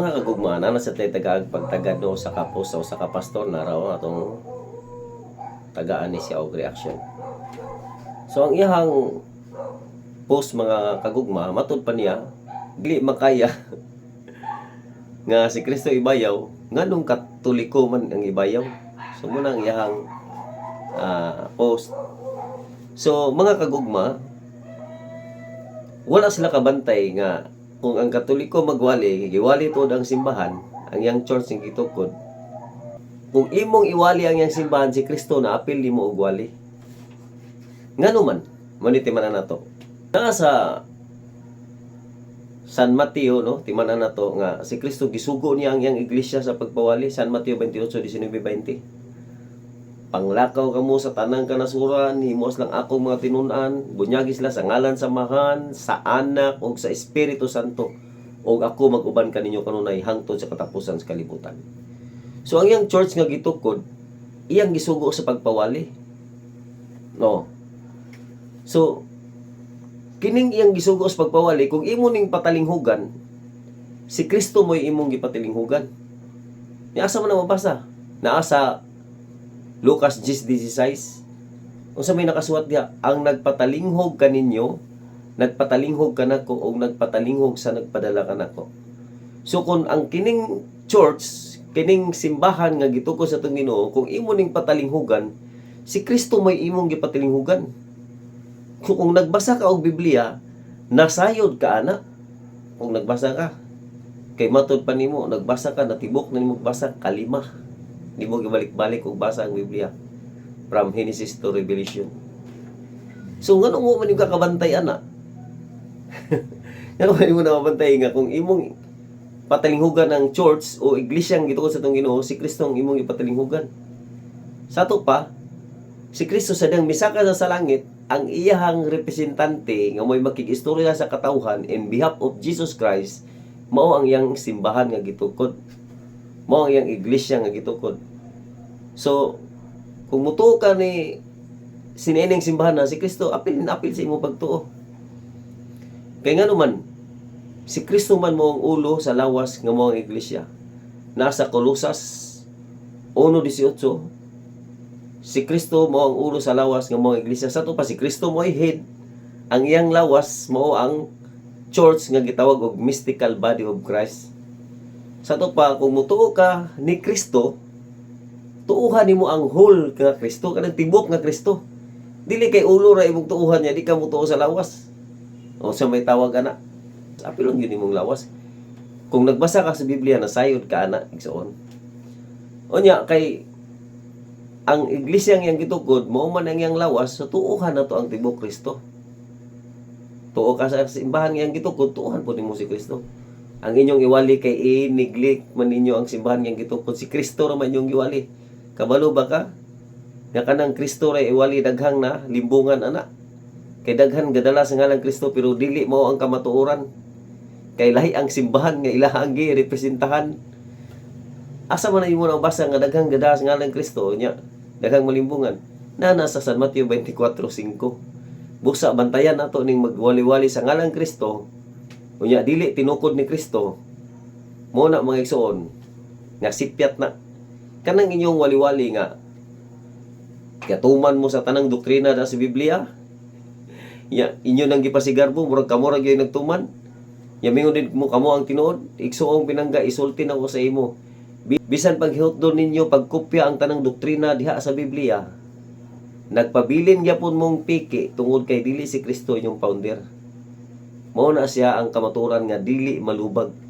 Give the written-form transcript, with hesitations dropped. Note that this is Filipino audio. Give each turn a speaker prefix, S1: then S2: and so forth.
S1: Mga kagugmaan na sa tagag pagtagad no sa kapos o sa kapastor na raw atong tagaan ni siya og reaksyon. So ang iyang post mga kagugma matud pa niya dili makaya nga si Kristo ibayaw nganong katoliko man ang ibayaw. So muna ang iyang post. So mga kagugma, wala sila kabantay nga kung ang katoliko magwali, giwali to ang simbahan, ang yang church ng gitukod. Kung imong iwali ang yang simbahan si Kristo na apil nimo og wali. Ngano man, maniti man nato. Naa sa San Mateo no, timan nato nga si Kristo gisugo niya ang yang iglesia sa pagpawali, San Mateo 28:19-20. Panglakaw kamo sa tanang kanasuran, himos lang akong mga tinun-an, bunyagi sila sa ngalan sa Amahan, sa Anak, ug sa Espiritu Santo. Og ako mag-uban kaninyo kanunay hangtod sa katapusan sa kalibutan. So ang iyang church nga gitukod, iyang gisugo sa pagpawali. No. So kining iyang gisugo sa pagpawali, kung imo ning patalinghugan, si Kristo mo'y imong gipatalinghugan. Ni asa man na mabasa? Naa sa Lucas 10:16. Unsa may nakasuwat diha? Ang nagpatalinghog kaninyo, nagpatalinghog kanako o nagpatalinghog sa nagpadala kanako. So kung ang kining church, kining simbahan nga gitukod sa atong Ginoo, kung imo ning patalinghugan, si Kristo may imong gipatalinghugan. So kung nagbasa ka og Biblia, nasayod ka ana. Kung nagbasa ka, kay matud pa nimo, nagbasa ka, natibok na nimo basa kalima. Di mo gibalik-balik og basa ang Biblia from Genesis to Revelation. So ngano mo man yung kakabantay ana? Ngano man mo nakabantay nga kung imong patalinghugan ng church o iglesia ang gitukod sa atong Ginoo, si Kristo ang imong ipatalinghugan. Sa ato pa, si Kristo sa dang misaka sa langit, ang iyahang representante nga mo'y makikistorya sa katawhan in behalf of Jesus Christ, mao ang iyang simbahan nga gitukod. Mao ang iyang iglesia nga gitukod. So, kung mutuo ka ni sinining simbahan na si Kristo, apil sa imong pagtuo. Kaya nga naman, si Kristo man mo ang ulo sa lawas nga mo ang iglesia. Nasa Colosas 1:18, si Kristo mo ang ulo sa lawas nga mo ang iglesia. Sa to pa si Kristo mo ay head, ang iyang lawas mo ang church nga gitawag og mystical body of Christ. Sa to pa kung mutuo ka ni Kristo, tuuhan nimo ang whole nga Kristo, kanang tibok nga Kristo. Dili kay ulo ra imong tuuhan niya, di ka mutuo sa lawas. O sa may tawag ana, apilon yun imong lawas. Kung nagbasa ka sa Biblia, nasayod ka ana, igsoon. O nya kay ang iglesia nga gitukod, mao man ang iyang lawas, so tuuhan na to ang tibok Kristo. Tuo ka sa simbahan nga gitukod, tuuhan po nimo si Kristo. Ang inyong iwali kay i-neglect man ninyo ang simbahan nga gitukod, si Kristo ra man inyong iwali. Kabalo ba ka? Nga kanang Kristo ray iwali daghang na limbungan ana. Kay daghan gadala sa ngalan Kristo pero dili mao ang kamatuoran. Kay lahi ang simbahan nga ilahang gi-representahan. Asa man imo na basa nga daghang gadala sa ngalan Kristo nya daghang malimbungan. Nasa San Mateo 24:5. Busa bantayan nato ning magwali-wali sa ngalan Kristo. Unya dili tinukod ni Kristo. Mo na mga igsoon nga sipyat na kanang inyong wali-wali nga katuman mo sa tanang doktrina da sa Biblia, ya inyo nang gipasigarbo murag kamo ra gyud nagtuman, ya mingon din mo kamo ang tinuod, igsuong pinangga isulti na ko sa imo, bisan paghihutdon ninyo pagkopya ang tanang doktrina diha sa Biblia, nagpabilin gyapon mong piki tungod kay dili si Kristo inyong founder. Mao na siya ang kamaturan nga dili malubag.